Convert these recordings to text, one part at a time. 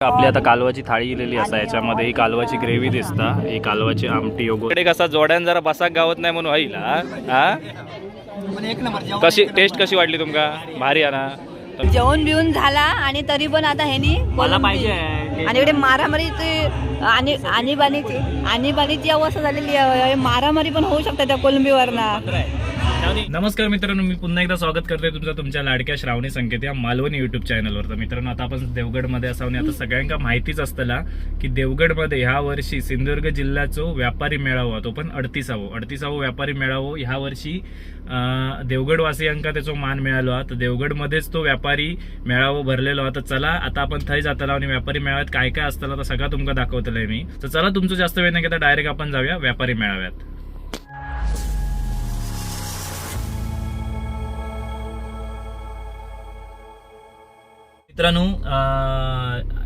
आपली आता कालवाची थाळी दिलेली असा, याच्यामध्ये ही कालवाची ग्रेव्ही दिसता, ही कालवाची आमटी योगो इकडे कसा जोड्यान जरा बसाक गावत नाही म्हणून होईल हा. कशी टेस्ट कशी वाटली तुमका? भारी आहे ना? जेवण बिवून झाला आणि तरी पण आता ह्यानी मला पाहिजे आणि इकडे मारामारी आणि आणीबाणीची अवस्था झालेली आहे. मारामारी पण होऊ शकते त्या कोलंबीवरना. नमस्कार मित्रांनो, मी पुन्हा एकदा स्वागत करतोय तुमच्या लाडक्या श्रावणी संकेत या मालवणी युट्यूब चॅनलवर. तर मित्रांनो, आता आपण देवगडमध्ये असावं. आता सगळ्यांना माहितीच असतला की देवगडमध्ये ह्या वर्षी सिंधुदुर्ग जिल्ह्याचो व्यापारी मेळावा, तो पण 38वा व्यापारी मेळावो ह्या वर्षी देवगडवासियांका त्याचा मान मिळालो. तर देवगडमध्येच तो व्यापारी मेळावो भरलेलो. तर चला आता आपण थंय जातला आणि व्यापारी मेळाव्यात काय काय असतला तर सगळं तुमका दाखवतलंय मी. तर चला तुमचं जास्त वेळ नाही घेता डायरेक्ट आपण जाऊया व्यापारी मेळाव्यात. मित्रांनो,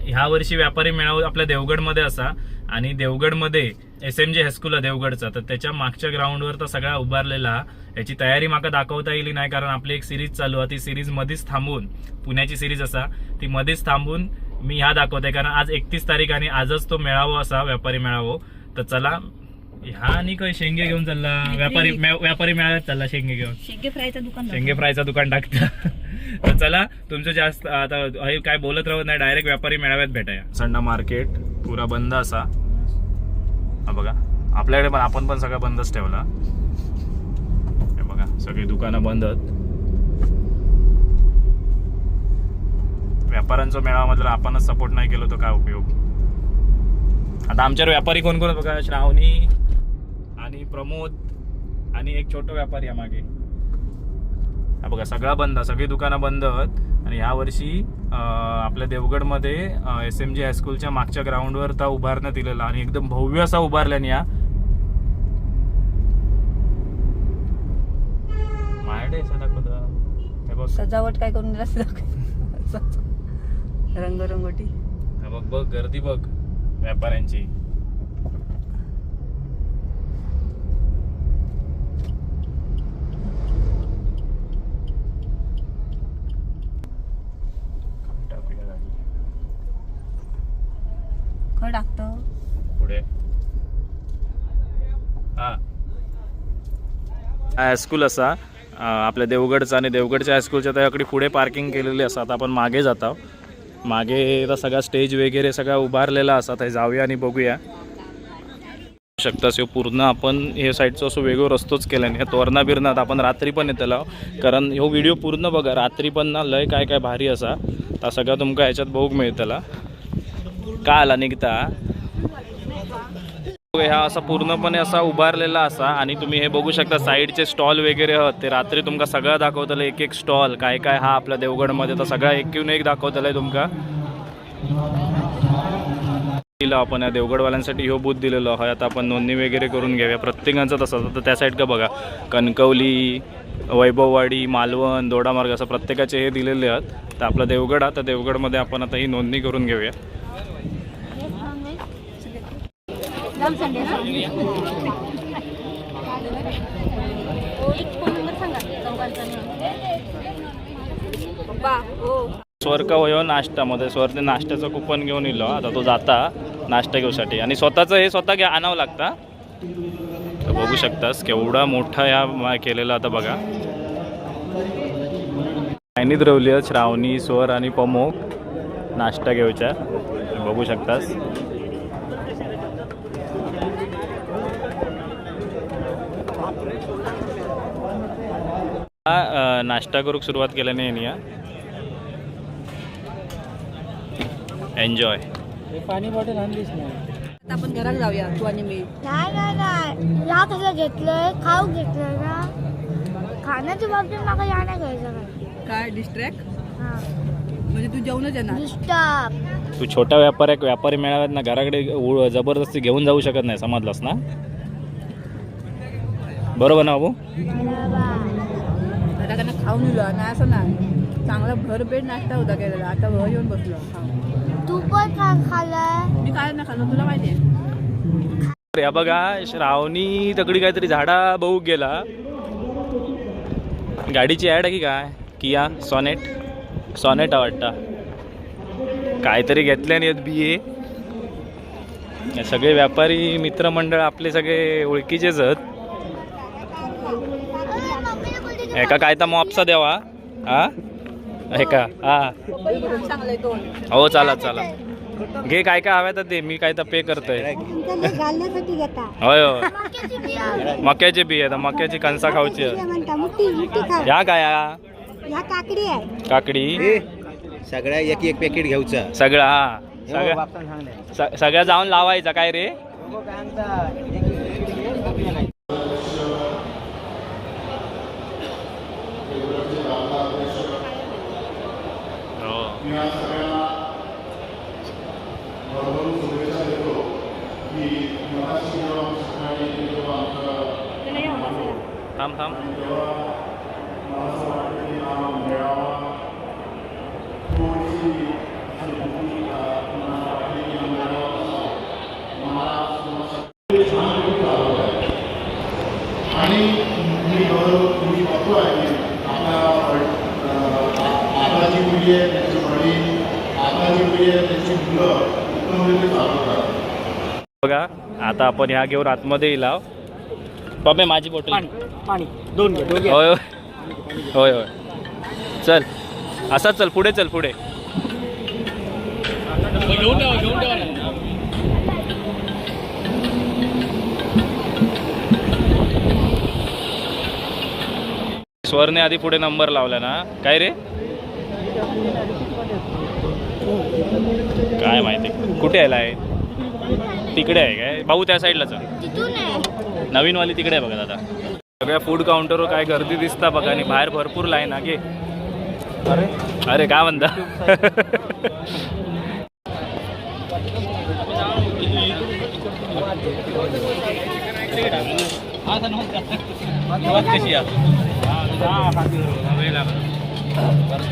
ह्या वर्षी व्यापारी मेळावा आपल्या देवगडमध्ये असा आणि देवगडमध्ये SMG हायस्कूल आहे देवगडचा. तर त्याच्या मागच्या ग्राउंडवर तर सगळा उभारलेला. याची तयारी माका दाखवता येईल नाही, कारण आपली एक सिरीज चालू आहे. ती सिरीज मध्येच थांबून, पुण्याची सिरीज असा, ती मध्येच थांबून मी ह्या दाखवते, कारण आज 31 तारीख आणि आजच तो मेळावा असा व्यापारी मेळावा. तर चला ह्या आणि काही शेंगे घेऊन चालला व्यापारी मेळाव्यात चालला. शेंगे घेऊन शेंगे फ्रायचा दुकान टाकता. तर चला तुमचं जास्त आता काय बोलत राहत नाही, डायरेक्ट व्यापारी मेळाव्यात भेटाया. संडा मार्केट पुरा बंद असा. हा बघा, आपल्याकडे पण आपण पण सगळं बंदच ठेवला. हे बघा, सगळी दुकानं बंद. व्यापाऱ्यांचा मेळावा म्हटलं आपणच सपोर्ट नाही केलं तर काय उपयोग. आता आमच्यावर व्यापारी कोण कोण बघा, श्रावणी आणि प्रमोद आणि एक छोटा व्यापारी आहे मागे. हा बघा, सगळा बंद, सगळी दुकानं बंद आहेत. आणि ह्या वर्षी आपल्या देवगडमध्ये SMG हायस्कूलच्या मागच्या ग्राउंडवर तर उभारण्यात दिलेला आणि एकदम भव्य असा उभारल्याने या माझ्याकडे दाखवत सजावट काय करून रंगरंगोटी. हा बघ बघ, गर्दी बघ व्यापाऱ्यांची. टाकतो पुढे हा हायस्कूल असा आपल्या देवगडचा आणि देवगडच्या हायस्कूलच्या त्याकडे पुढे पार्किंग केलेली असा. आता आपण मागे जातो. मागे सगळा स्टेज वगैरे सगळा उभारलेला असा. ते जाऊया आणि बघूया. शकता पूर्ण आपण हे साईडचं असं वेगळं रस्तोच केला नाही. तोरणा बिरणात आपण रात्री पण येतला, कारण ह्यो व्हिडिओ पूर्ण बघा. रात्री पण ना लय काय काय भारी असा. तर सगळं तुमका ह्याच्यात बघूक मिळतला. का आला निघता हा असा पूर्णपणे असा उभारलेला असा. आणि तुम्ही हे बघू शकता साईडचे स्टॉल वगैरे आहेत ते रात्री तुमका सगळं दाखवतलं. एक एक स्टॉल काय काय हा आपल्या देवगडमध्ये तर सगळा एकीहून एक दाखवतलंय तुमका. आपण या देवगडवाल्यांसाठी ह्यो बूथ दिलेलो आहे. आता आपण नोंदणी वगैरे करून घेऊया प्रत्येकांचं तसं. तर त्या साईड का बघा, कणकवली, वैभववाडी, मालवण, दोडामार्ग असं प्रत्येकाचे हे दिलेले आहेत. तर आपला देवगड, आता देवगडमध्ये आपण आता ही नोंदणी करून घेऊया. स्वर का वयो नाश्तामध्ये स्वरने नाश्त्याचं कुपन घेऊन इलो. आता तो जाता नाश्ता घेऊसाठी आणि स्वतःचं हे स्वतः आणावं लागता. तर बघू शकतास केवढा मोठा या केलेला. आता बघा, लाईनीत रवली आहेत श्रावणी, स्वर आणि प्रमोद नाश्ता घेऊच्या. बघू शकतास. नाश्ता करूक सुरुवात केल्याने या एन्जॉय. पाणी बॉटल आणलीच नाही. आपण घरात जाऊया तू आणि मी. नाही या कसं घेतलंय, खाऊ घेतलंय ना. खाण्याच्या बाबतीत मला या नाही घ्यायचं. काय डिस्ट्रॅक्ट म्हणजे तू जेवणच आहे ना डिस्टर्ब. तू छोटा व्यापारी मेळाव्यात ना घराकडे जबरदस्ती घेऊन जाऊ शकत नाही, समजलास ना? बरोबर ना बाबू? खाऊन दिलं नाही असं नाही. चांगला भरपेट नाश्ता होता केलेला. आता घर येऊन बसलो. तू पण खाल्लंय? मी काय ना खाल्लं तुला माहिती आहे. या बघा, श्रावणी तगडी काहीतरी झाडा बघू गेला. गाडीची ॲड आहे की काय? किया सॉनेट वाटतं. काहीतरी घेतले आणि BA. सगळे व्यापारी मित्रमंडळ आपले सगळे ओळखीचेच आहेत. एका काय तर मॉपसा द्यावा. हा एका हा हो चाला चाला घे काय काय हव्या तर ते मी काय तर पे करतोय. होय होय मक्याचे बी आहे मक्याची कणसा खाऊची या काय काकडी सगळ्या एक एक पॅकेट घ्यायचं सगळं हा सगळ्या जाऊन लावायचा काय रे. थांब थांब आणि मी बघतो आहे की आताची पिढी आहे त्यांची वडील आताची पिढी आहे त्यांची मुलं उत्तमरित्या चालवतात. बघा आता आपण ह्या घेऊन आतमध्ये येईल. पप्पे माझी बॉटल पाणी दोन घे होय होय होय चल असा चल पुढे चल पुढे. स्वरने आधी पुढे नंबर लावला ना काय रे काय माहिती कुठे यायला आहे तिकडे आहे काय भाऊ त्या साईडला चल नवीनवाली तिकडे आहे बघा दादा. सगळ्या फूड काउंटरवर काय गर्दी दिसता बघा आणि बाहेर भरपूर लाईन आहे. अरे काय म्हणता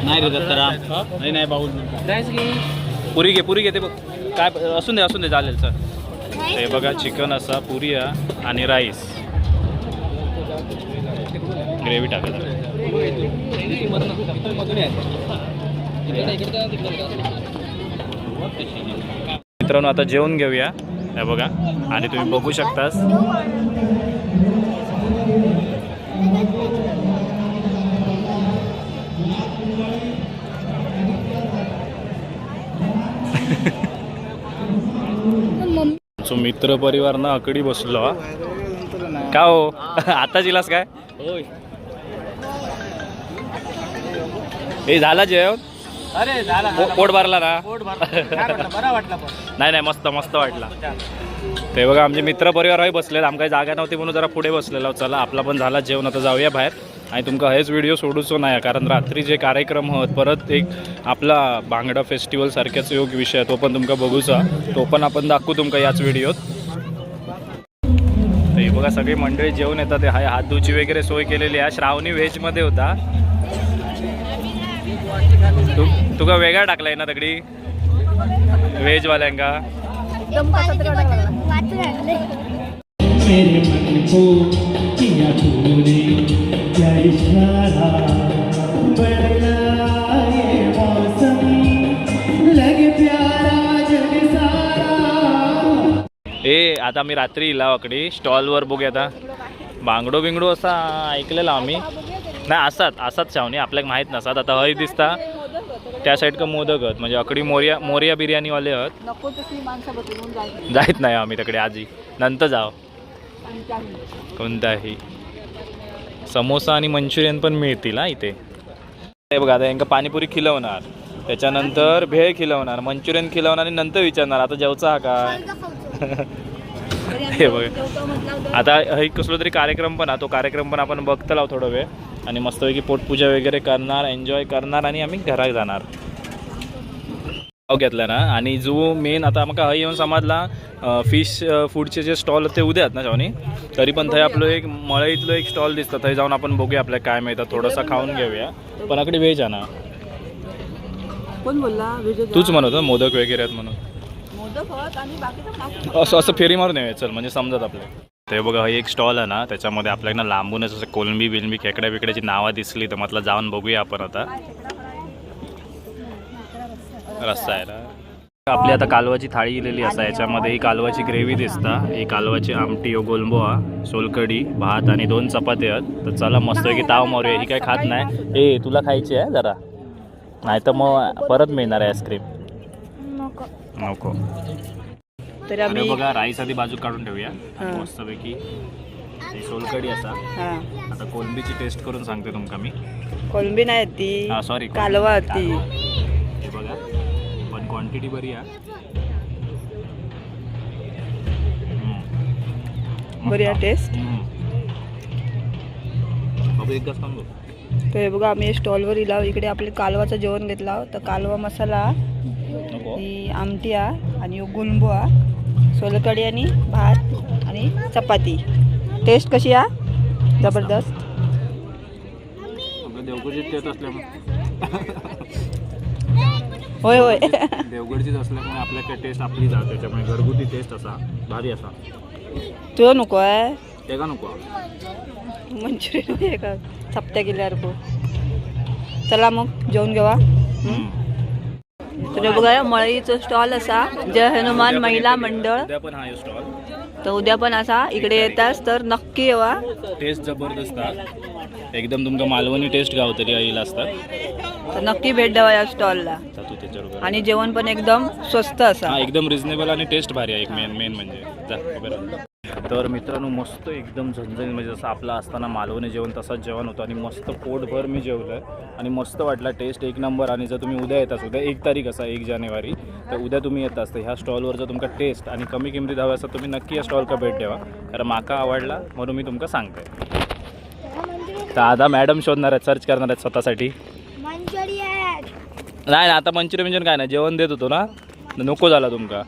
नाही रे दत्तराम नाही भाऊ पुरी घे ते बघ काय असून दे चालेल सर. ते बघा चिकन असा पुरी आणि राईस ग्रेव्ही टाका. मित्रांनो आता जेवण घेऊया हे बघा आणि तुम्ही बघू शकतास मित्र परिवार ना आकडी बसलो का हो आता जिलास काय हे झाला जेवण. अरे झाला पोट भरला ना बरा वाटला नाही मस्त वाटला. ते बघा आमचे मित्र परिवारही बसलेले आमच्या जागा नव्हती म्हणून जरा पुढे बसलेला. चला आपला पण झाला जेवण आता जाऊया बाहेर. आणि तुमका हेच व्हिडिओ सोडूचो नाही कारण रात्री जे कार्यक्रम होत परत एक आपला बांगडा फेस्टिवल सारख्याच योग विषय तो पण तुमका बघूचा तो पण आपण दाखवू तुमका याच व्हिडिओत. हे बघा सगळी मंडळी जेवण येतात. हाय हात धुची वगैरे सोय केलेली आहे. श्रावणी व्हेजमध्ये होता तुका वेगळा टाकलाय ना दगडी व्हेजवाल्यांका. मेरे मन को किया तूने क्या इशारा बदला ये मौसम लगे प्यारा जग सारा. आता मी रात्री इला वाकडी स्टॉलवर बघूया आता बांगडो बिंगडो असा ऐकलेला आम्ही नाही असाच शावणी आपल्याला माहीत नसतात. आता हय दिसता त्या साईड का मोदक आहेत म्हणजे अकडी मोरिया बिर्याणीवाले आहेत. जायत नाही आम्ही तिकडे आजी नंतर जाऊ. कोणताही समोसा आणि मंचुरियन पण मिळतील हा इथे. हे बघा आता यांना पाणीपुरी खिलवणार त्याच्यानंतर भेळ खिलवणार मंचुरियन खिलवणार आणि नंतर विचारणार आता जेवचा हा काय. हे बघा आता हे कसलो तरी कार्यक्रम पण तो कार्यक्रम पण आपण बघता लाव थोडा वेळ आणि मस्तपैकी पोटपूजा वगैरे करणार एन्जॉय करणार आणि आम्ही घरात जाणार. घेतला ना आणि जो मेन आता आमका हय येऊन समजला फिश फूडचे जे स्टॉल ते उद्या आहेत ना शावनी तरी पण थंय आपलं एक मळईतलं एक स्टॉल दिसतं थंय जाऊन आपण बघूया आपल्याला काय मिळतं थोडंसं खाऊन घेऊया. पण अकडे व्हेज आहे ना कोण बोलला तूच म्हणत होता मोदक वगैरे आहेत म्हणून असं फेरी मारून येऊया चल म्हणजे समजत आपल्याला. ते बघा हा एक स्टॉल आहे ना त्याच्यामध्ये आपल्याला लांबूनच असं कोलंबी बिलंबी खेकड्या बिकड्याची नावं दिसली तर म्हटलं जाऊन बघूया आपण आता. रस्सा आहे ना. आपली आता कालवाची थाळी इलेली असा. याच्यामध्ये ही कालवाची ग्रेव्ही दिसता, ही कालवाची आमटी, गोलंबोआ, सोलकडी, भात आणि 2 चपाती आहेत. तर चला मस्तपैकी ताव मारूया. ही काय खात नाही. ए तुला खायची आहे जरा, नाही तर मग परत मिळणार आहे आईस्क्रीम. नको. नको. तर अरे आम्ही बघा राईस आधी बाजू काढून ठेवूया. मस्तपैकी ही सोलकडी असा. हा आता कोलंबीची टेस्ट करून सांगते तुमका मी. कोलंबी नाही ती हा सॉरी कालवा होती. हे बघा पण क्वांटिटी बरी आहे. बरी आहे टेस्ट. बाबू एक घास थांबलो. तर हे बघा आम्ही स्टॉलवर इला इकडे आपले कालवाचं जेवण घेतला. तर कालवा मसाला, नको. ही आमटी आणि गुलंबोआ, सोलकडी आणि भात आणि चपाती. टेस्ट कशी आहे? जबरदस्त. आपलं देवगडची टेस्ट असल्यामुळे होय होय. देवगडचीच असल्यामुळे आपल्याकडे टेस्ट आपली जाते. त्याच्यामुळे घरगुती टेस्ट असा भारी असा. तो नको आहे ते का नको. मंचुरियन आहे का चपट्या केल्यावर को. चला मग जेवण घेवा. तर बघा मळईचं स्टॉल असा जय हनुमान महिला मंडळ. उद्या पण हा स्टॉल. तर उद्या पण असा इकडे येतास तर नक्की येवा. टेस्ट जबरदस्त एकदम. तुमका मालवणी टेस्ट गावतरी येईल असतात. तर नक्की भेट द्यावा या स्टॉलला. तू त्याच्यावर आणि जेवण पण एकदम स्वस्त असा. हा एकदम रिझनेबल आणि टेस्ट भारी आहे. एक मेन म्हणजे जा उभे राहा. तर मित्रांनो मस्त एकदम झणझणीत म्हणजे जसं आपला असताना मालवणी जेवण तसंच जेवण होतं आणि मस्त पोटभर मी जेवलं आणि मस्त वाटला. टेस्ट एक नंबर. आणि जर तुम्ही उद्या येतास, उद्या 1 तारीख असा 1 जानेवारी, तर उद्या तुम्ही येतास तर ह्या स्टॉलवर जर तुमका टेस्ट आणि कमी किमतीत हवं असं तुम्ही नक्की या स्टॉलका भेट द्यावा. कारण माका आवडला म्हणून मी तुमका सांगतोय. तर आता मॅडम शोधणार आहेत, सर्च करणार आहेत स्वतःसाठी. मंचुरियन. नाही आता मंचुरियन काय नाही, जेवण देत होतो ना, नको झाला तुमका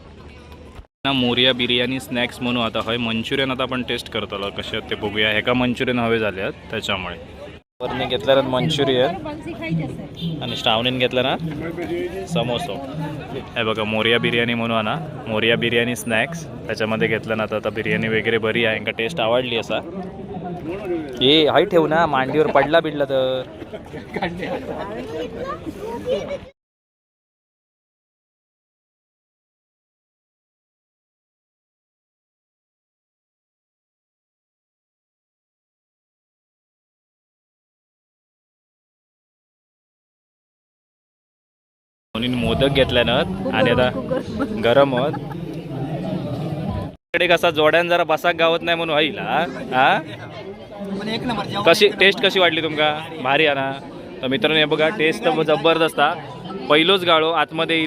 ना. मोरिया बिर्याणी स्नॅक्स म्हणून आता हय मंचुरियन. आता आपण टेस्ट करतो कसे आहेत ते बघूया. हे का मंचुरियन हवे झाले आहेत त्याच्यामुळे. वरने घेतलं ना मंचुरियन आणि श्रावणीने घेतलं ना समोसा. हे बघा मोरिया बिर्याणी म्हणून ना, मोरिया बिर्याणी स्नॅक्स त्याच्यामध्ये घेतलं ना. आता बिर्याणी वगैरे बरी आहे, यांका टेस्ट आवडली असा. ए हाय ठेव ना, मांडीवर पडला बिडला तर. म्हणून मोदक घेतल्या ना आणि आता गरम होत. इकडे कसा जोड्यान जरा बसाक गावत नाही म्हणून होईल. हा कशी टेस्ट कशी वाटली तुमका? भारी आहे ना. तर मित्रांनो हे बघा टेस्ट तर जबरदस्त. पहिलोच गाळो आतमध्ये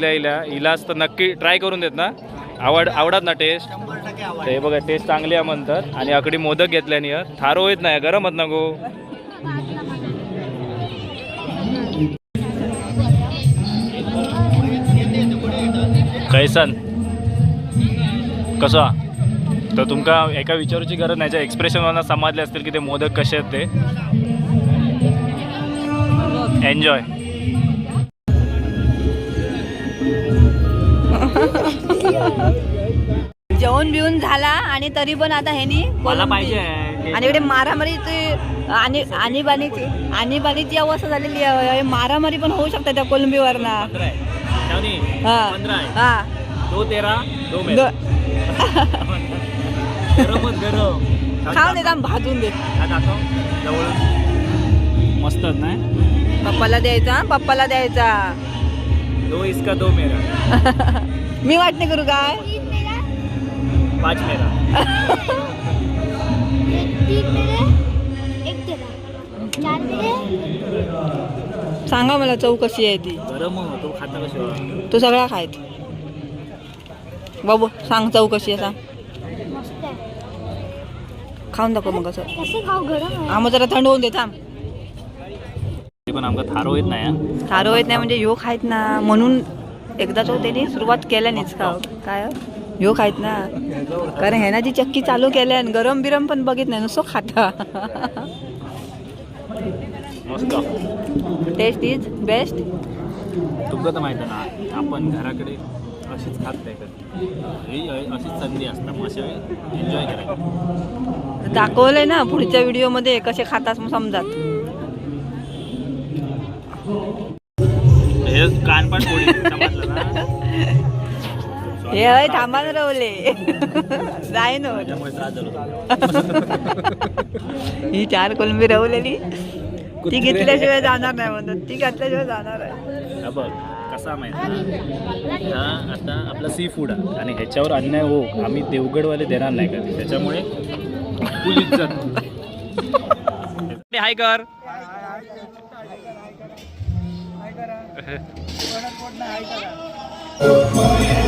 इलाच तर नक्की ट्राय करून देत ना. आवडत ना टेस्ट. तर हे बघा टेस्ट चांगली आहे म्हणतात. आणि अकडी मोदक घेतल्याने थारो येत नाही, गरम होत ना गो. कैसन कसा? तर तुमका एका विचारूची गरज नाही, एक्सप्रेशनवरनं समजले असतील की ते मोदक कसे आहेत ते. एन्जॉय. जेवण बिवून झाला आणि तरी पण आता ह्यानी मला पाहिजे आणि इकडे मारामारी आणीबाणीची अवस्था झालेली आहे. मारामारी पण होऊ शकते त्या कोलंबीवरना. हा हा 2-13 खाऊ दे, भाजून दे. मस्त नाही. पप्पाला द्यायचा, पप्पाला द्यायचा. 2 इसका 2 मेरा. मी वाटणे करू काय? 5 मेरा. 3 मेरे, 1 तेरा, 4 मेरे. सांगा मला चव कशी आहे ती. गरम तो खाता कशी. तू सगळा खायच बाबू. सांग चव कशी आहे सांग. मस्त आहे. खाऊन दाखव मग कसं. कसे खाऊ? गरम आहे. आम्हाला जरा थंड होऊन दे थांब. पण आमका थारो येत नाही. थारो येत नाही म्हणजे ह्यो खायत ना म्हणून एकदा तो त्याने सुरुवात केल्यानेच खाव काय ह्यो खायत ना. कारण ह्याना जी चक्की चालू केल्यान गरम बिरम पण बघित नाही, नुसतं खाता. मस्त. Taste is best. तुमका तर माहिती ना आपण घराकडे अशीच खात नाही कधी. अशीच संधी असतात मग अशा एन्जॉय करायचं. दाखवलंय ना पुढच्या व्हिडिओमध्ये कसे खातास मग समजात. हे कान पण फोडी समजलं ना. हे हय थांबान रवले जाय न त्यामुळे त्रास झाला. ही 4 कोलंबी रवलेली ती घेतल्याशिवाय जाणार नाही म्हणतात, ती घातल्याशिवाय जाणार आहे. हा बघ कसा माहिती हा आता आपला सी फूड आहे आणि ह्याच्यावर अन्याय हो आम्ही देवगडवाले देणार नाही कधी, त्याच्यामुळे फुल इज्जत. हाय कर हाय करा.